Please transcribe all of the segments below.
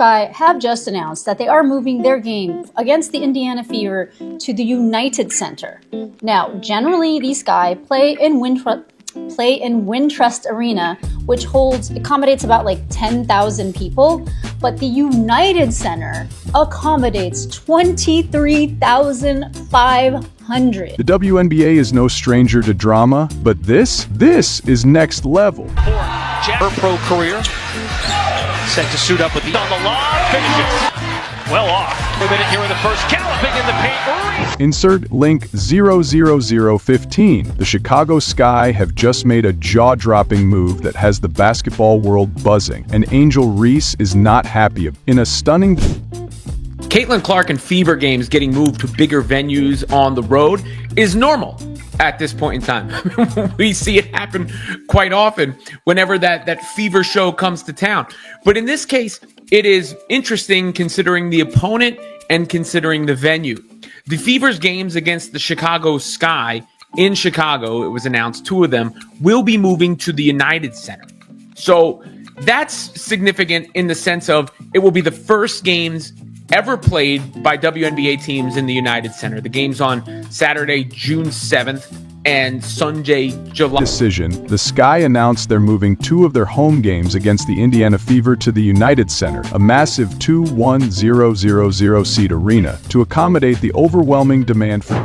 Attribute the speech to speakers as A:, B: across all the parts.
A: Sky have just announced that they are moving their game against the Indiana Fever to the United Center. Now, generally, these Sky play in Wintrust Arena, which accommodates about like 10,000 people, but the United Center accommodates 23,500.
B: The WNBA is no stranger to drama, but this is next level.
C: Her pro career set to suit up with the on the lob, finishes well off. A minute here in the first, galloping in the paint.
B: Insert link 00015. The Chicago Sky have just made a jaw-dropping move that has the basketball world buzzing, and Angel Reese is not happy. In a stunning
D: Caitlin Clark and Fever games getting moved to bigger venues on the road is normal at this point in time. We see it happen quite often whenever that Fever show comes to town. But in this case, it is interesting considering the opponent and considering the venue. The Fever's games against the Chicago Sky in Chicago, it was announced 2 of them, will be moving to the United Center. So that's significant in the sense of it will be the first games ever played by WNBA teams in the United Center. The game's on Saturday, June 7th and Sunday, July.
B: Decision, the Sky announced they're moving 2 of their home games against the Indiana Fever to the United Center, a massive 21,000-seat arena, to accommodate the overwhelming demand for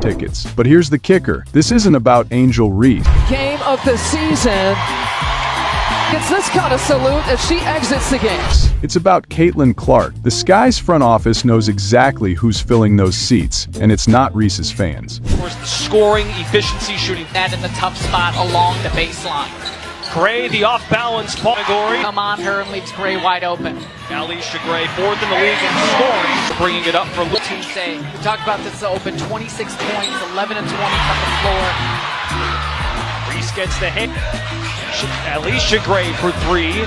B: tickets. But here's the kicker. This isn't about Angel Reese.
E: Game of the season gets this kind of salute as she exits the game.
B: It's about Caitlin Clark. The Sky's front office knows exactly who's filling those seats, and it's not Reese's fans.
C: Of course, the scoring, efficiency, shooting.
F: That in the tough spot along the baseline.
C: Gray, the off-balance category.
F: Come on her and leaves Gray wide open.
C: Alicia Gray, 4th in the league in scoring, bringing it up for
F: Tuesday. We talked about this open, 26 points, 11 and 20 from the floor.
C: Reese gets the hit. Alicia Gray for 3.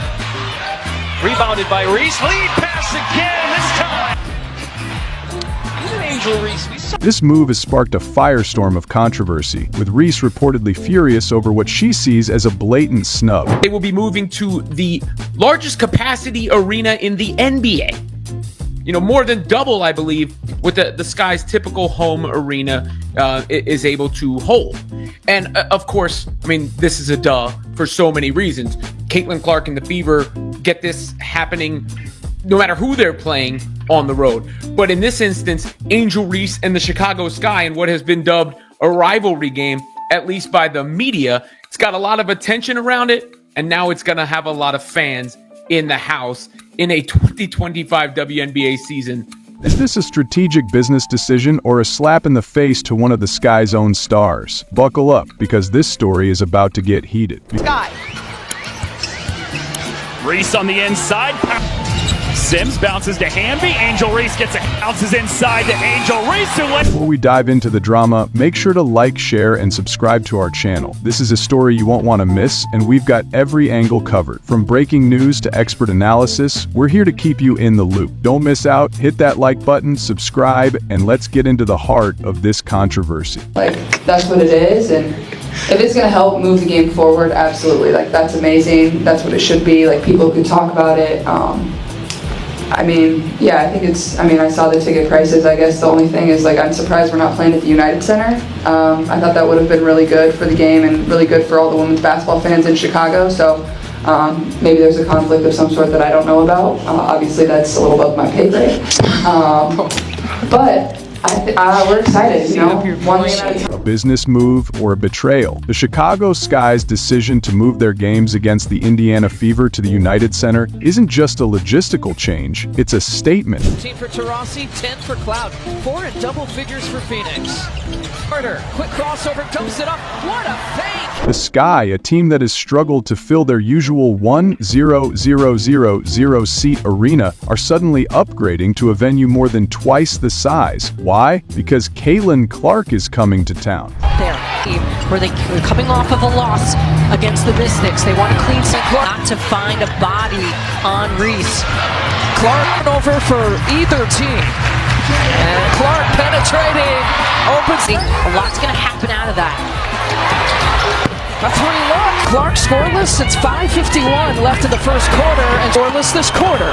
C: Rebounded by Reese. Lead pass again, this time. Even Angel Reese.
B: This move has sparked a firestorm of controversy, with Reese reportedly furious over what she sees as a blatant snub.
D: They will be moving to the largest capacity arena in the NBA. You know, more than double, I believe, what the Sky's typical home arena is able to hold. And of course, I mean, this is a duh for so many reasons. Caitlin Clark and the Fever get this happening no matter who they're playing on the road. But in this instance, Angel Reese and the Chicago Sky in what has been dubbed a rivalry game, at least by the media. It's got a lot of attention around it, and now it's going to have a lot of fans in the house in a 2025 WNBA season.
B: Is this a strategic business decision or a slap in the face to one of the Sky's own stars? Buckle up, because this story is about to get heated.
F: Sky.
G: Reese on the inside. Sims bounces to Hamby. Angel Reese gets it. Bounces inside to Angel Reese.
B: Before we dive into the drama, make sure to like, share, and subscribe to our channel. This is a story you won't want to miss, and we've got every angle covered. From breaking news to expert analysis, we're here to keep you in the loop. Don't miss out, hit that like button, subscribe, and let's get into the heart of this controversy.
H: Like, that's what it is, and if it's going to help move the game forward, absolutely. Like, that's amazing. That's what it should be. Like, people can talk about it. I mean, yeah, I think it's, I mean, I saw the ticket prices. I guess the only thing is, like, I'm surprised we're not playing at the United Center. I thought that would have been really good for the game and really good for all the women's basketball fans in Chicago. So maybe there's a conflict of some sort that I don't know about. Obviously, that's a little above my pay grade. But we're excited, you know, one game at a time.
B: business move or a betrayal? The Chicago Sky's decision to move their games against the Indiana Fever to the United Center isn't just a logistical change, it's a statement.
E: 10 for Taurasi, 10 for Cloud, 4 in double figures for Phoenix. Carter, quick crossover, dumps it up. What a fake!
B: The Sky, a team that has struggled to fill their usual 1,000 seat arena, are suddenly upgrading to a venue more than twice the size. Why? Because Caitlin Clark is coming to town.
I: There, where they're coming off of a loss against the Mystics. They want to clean some Clark, not to find a body on Reese.
E: Clark over for either team. And Clark penetrating, opens.
I: A lot's going to happen out of that.
E: A 3-look. Clark scoreless since 5:51 left in the first quarter and scoreless this quarter.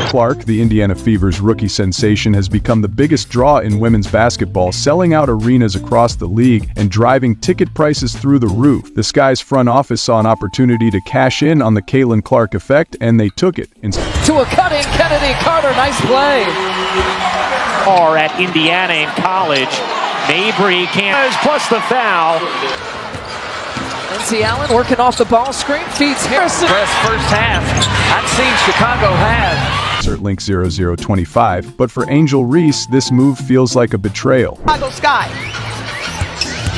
B: Clark, the Indiana Fever's rookie sensation, has become the biggest draw in women's basketball, selling out arenas across the league and driving ticket prices through the roof. The Sky's front office saw an opportunity to cash in on the Caitlin Clark effect, and they took it.
E: To a cutting Kennedy Carter, nice play.
C: Are at Indiana in college. Mabry can't, plus the foul.
E: Nancy Allen working off the ball screen, feeds Harrison.
F: Best first half I've seen Chicago have.
B: Insert link 0025, but for Angel Reese, this move feels like a betrayal.
F: Chicago Sky.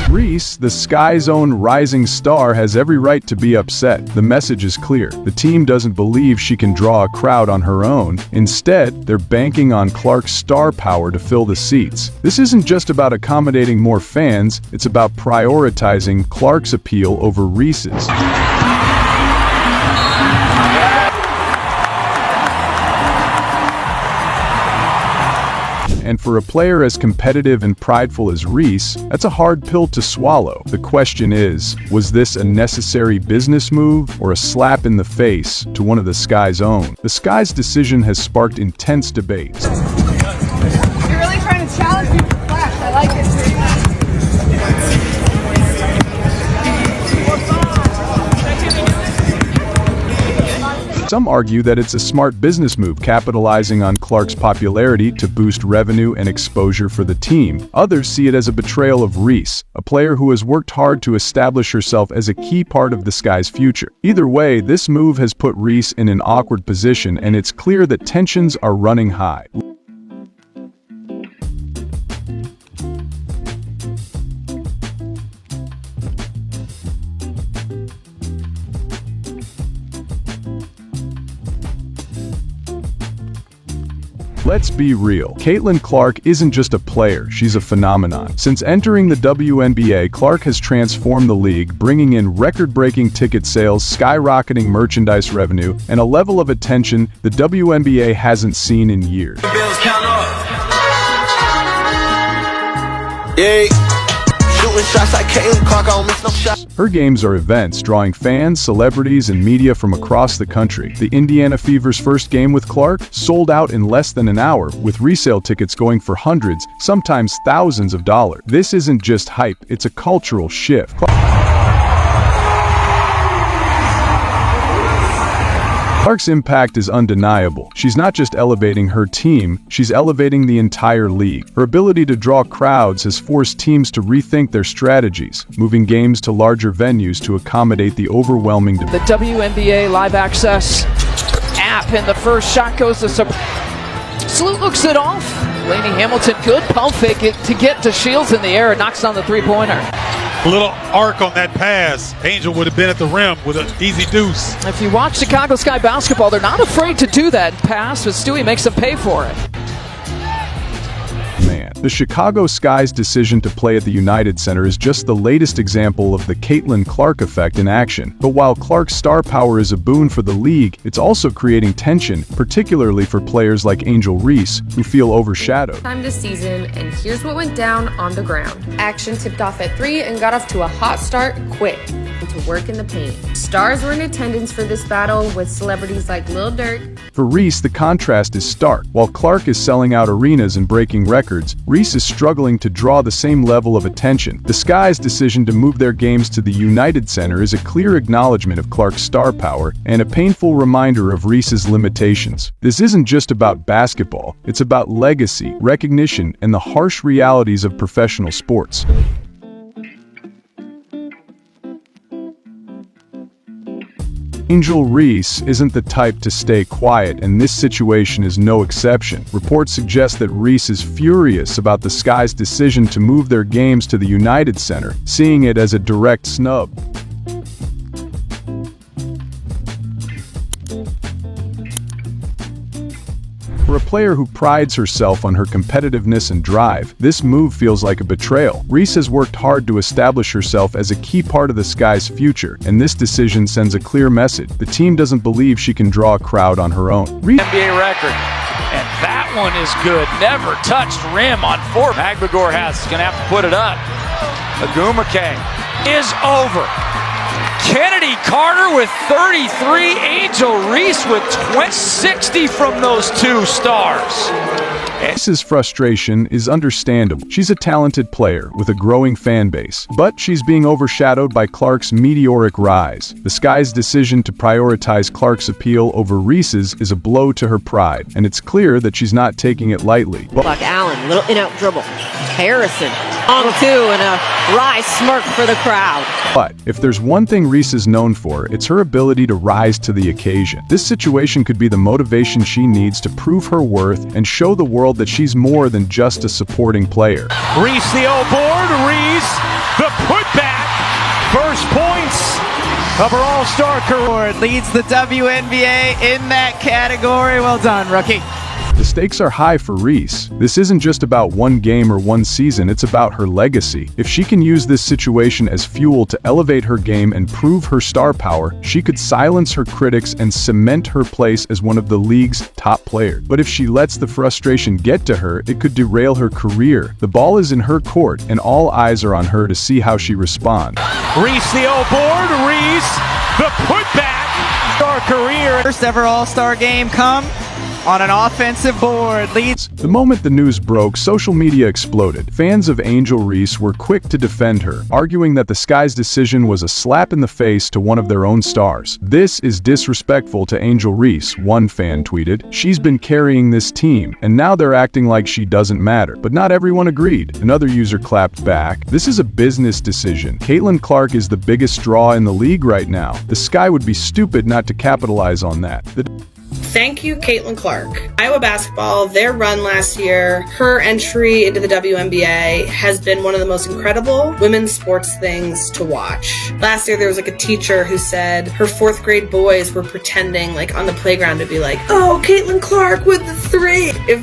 B: Reese, the Sky's own rising star, has every right to be upset. The message is clear. The team doesn't believe she can draw a crowd on her own. Instead, they're banking on Clark's star power to fill the seats. This isn't just about accommodating more fans, it's about prioritizing Clark's appeal over Reese's. And for a player as competitive and prideful as Reese, that's a hard pill to swallow. The question is, was this a necessary business move or a slap in the face to one of the Sky's own? The Sky's decision has sparked intense debate.
J: You're really trying to challenge me for flash. I like it.
B: Some argue that it's a smart business move, capitalizing on Clark's popularity to boost revenue and exposure for the team. Others see it as a betrayal of Reese, a player who has worked hard to establish herself as a key part of the Sky's future. Either way, this move has put Reese in an awkward position, and it's clear that tensions are running high. Let's be real. Caitlin Clark isn't just a player, she's a phenomenon. Since entering the WNBA, Clark has transformed the league, bringing in record-breaking ticket sales, skyrocketing merchandise revenue, and a level of attention the WNBA hasn't seen in years. Her games are events, drawing fans, celebrities, and media from across the country. The Indiana Fever's first game with Clark sold out in less than an hour, with resale tickets going for hundreds, sometimes thousands of dollars. This isn't just hype, it's a cultural shift. Clark's impact is undeniable. She's not just elevating her team, she's elevating the entire league. Her ability to draw crowds has forced teams to rethink their strategies, moving games to larger venues to accommodate the overwhelming demand.
E: The WNBA Live Access app, and the first shot goes to Salute looks it off. Lainey Hamilton, good pump fake it to get to Shields in the air and knocks down the three-pointer.
K: A little arc on that pass. Angel would have been at the rim with an easy deuce.
E: If you watch Chicago Sky basketball, they're not afraid to do that pass, but Stewie makes them pay for it.
B: Man, the Chicago Sky's decision to play at the United Center is just the latest example of the Caitlin Clark effect in action. But while Clark's star power is a boon for the league, it's also creating tension, particularly for players like Angel Reese, who feel overshadowed.
L: Time this season, and here's what went down on the ground. Action tipped off at 3 and got off to a hot start quick.
J: to work in the paint. Stars were in attendance for this battle with celebrities like Lil Durk.
B: For Reese, the contrast is stark. While Clark is selling out arenas and breaking records, Reese is struggling to draw the same level of attention. The Sky's decision to move their games to the United Center is a clear acknowledgement of Clark's star power and a painful reminder of Reese's limitations. This isn't just about basketball, it's about legacy, recognition, and the harsh realities of professional sports. Angel Reese isn't the type to stay quiet, and this situation is no exception. Reports suggest that Reese is furious about the Sky's decision to move their games to the United Center, seeing it as a direct snub. For a player who prides herself on her competitiveness and drive, this move feels like a betrayal. Reese has worked hard to establish herself as a key part of the Sky's future, and this decision sends a clear message. The team doesn't believe she can draw a crowd on her own.
G: NBA record. And that one is good. Never touched rim on 4. Magbagor has. Going to have to put it up. Agumake is over. Kennedy Carter with 33, Angel Reese with 60 from those two stars.
B: Reese's frustration is understandable. She's a talented player with a growing fan base, but she's being overshadowed by Clark's meteoric rise. The Sky's decision to prioritize Clark's appeal over Reese's is a blow to her pride, and it's clear that she's not taking it lightly.
I: Buck Allen, little in-out dribble. Harrison on 2 and a wry smirk for the crowd.
B: But if there's one thing Reese is known for, it's her ability to rise to the occasion. This situation could be the motivation she needs to prove her worth and show the world that she's more than just a supporting player.
G: Reese the O-board, Reese the putback. First points of her All-Star career.
F: Leads the WNBA in that category. Well done, rookie.
B: The stakes are high for Reese. This isn't just about one game or one season, it's about her legacy. If she can use this situation as fuel to elevate her game and prove her star power, she could silence her critics and cement her place as one of the league's top players. But if she lets the frustration get to her, it could derail her career. The ball is in her court, and all eyes are on her to see how she responds.
G: Reese the O-board, Reese the putback. Star career.
F: First ever All-Star game come on an offensive board. Leads.
B: The moment the news broke, social media exploded. Fans of Angel Reese were quick to defend her, arguing that the Sky's decision was a slap in the face to one of their own stars. "This is disrespectful to Angel Reese," one fan tweeted. "She's been carrying this team, and now they're acting like she doesn't matter." But not everyone agreed. Another user clapped back. "This is a business decision. Caitlin Clark is the biggest draw in the league right now. The Sky would be stupid not to capitalize on that."
J: Thank you, Caitlin Clark. Iowa basketball, their run last year, her entry into the WNBA has been one of the most incredible women's sports things to watch. Last year, there was like a teacher who said her 4th grade boys were pretending like on the playground to be like, "Oh, Caitlin Clark with the 3." If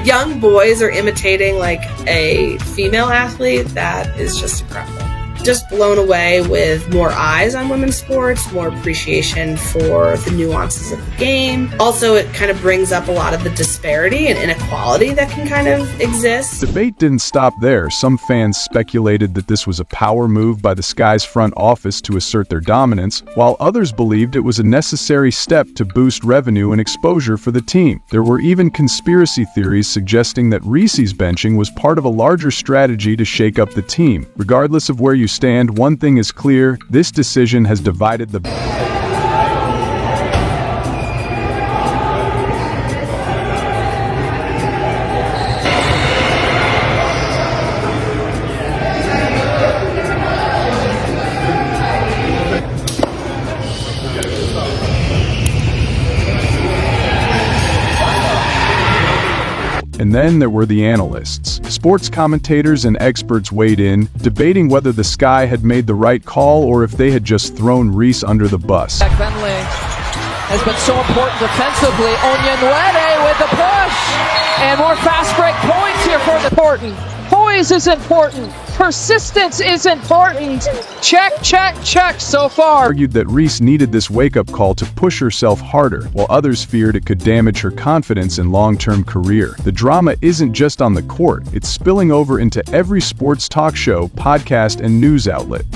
J: young boys are imitating like a female athlete, that is just incredible. Just blown away with more eyes on women's sports, more appreciation for the nuances of the game. Also, it kind of brings up a lot of the disparity and inequality that can kind of exist.
B: Debate didn't stop there. Some fans speculated that this was a power move by the Sky's front office to assert their dominance, while others believed it was a necessary step to boost revenue and exposure for the team. There were even conspiracy theories suggesting that Reese's benching was part of a larger strategy to shake up the team. Regardless of where you stand, one thing is clear: this decision has divided the And then there were the analysts. Sports commentators and experts weighed in, debating whether the Sky had made the right call or if they had just thrown Reese under the bus.
E: Bentley has been so important defensively. Onyenwere with the push. And more fast break points here for the important. Poise is important. Persistence is important. Check, check, check so far.
B: Argued that Reese needed this wake-up call to push herself harder, while others feared it could damage her confidence and long-term career. The drama isn't just on the court, it's spilling over into every sports talk show, podcast, and news outlet.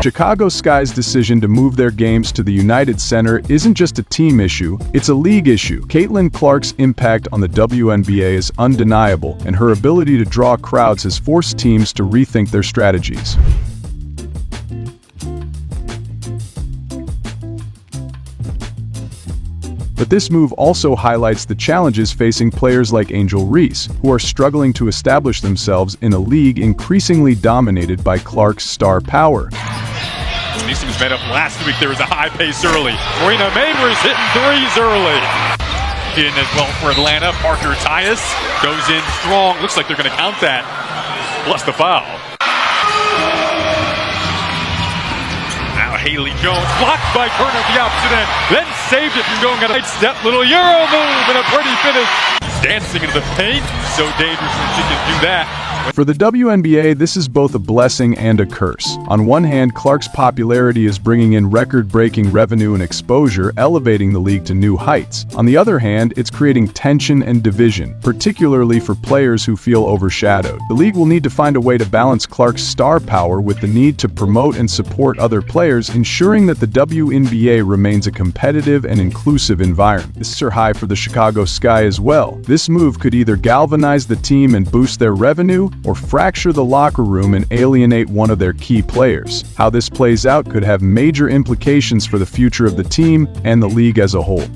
B: Chicago Sky's decision to move their games to the United Center isn't just a team issue, it's a league issue. Caitlin Clark's impact on the WNBA is undeniable, and her ability to draw crowds has forced teams to rethink their strategies. But this move also highlights the challenges facing players like Angel Reese, who are struggling to establish themselves in a league increasingly dominated by Clark's star power.
K: These teams met up last week. There was a high pace early. Marina Maymer's hitting threes early. In as well for Atlanta. Parker Tyus goes in strong. Looks like they're going to count that. Plus the foul. Now Haley Jones blocked by Turner at the opposite end. Then saved it from going on a step. Little Euro move and a pretty finish. Dancing into the paint. So dangerous when she can do that.
B: For the WNBA, this is both a blessing and a curse. On one hand, Clark's popularity is bringing in record-breaking revenue and exposure, elevating the league to new heights. On the other hand, it's creating tension and division, particularly for players who feel overshadowed. The league will need to find a way to balance Clark's star power with the need to promote and support other players, ensuring that the WNBA remains a competitive and inclusive environment. This is high for the Chicago Sky as well. This move could either galvanize the team and boost their revenue, or fracture the locker room and alienate one of their key players. How this plays out could have major implications for the future of the team and the league as a whole.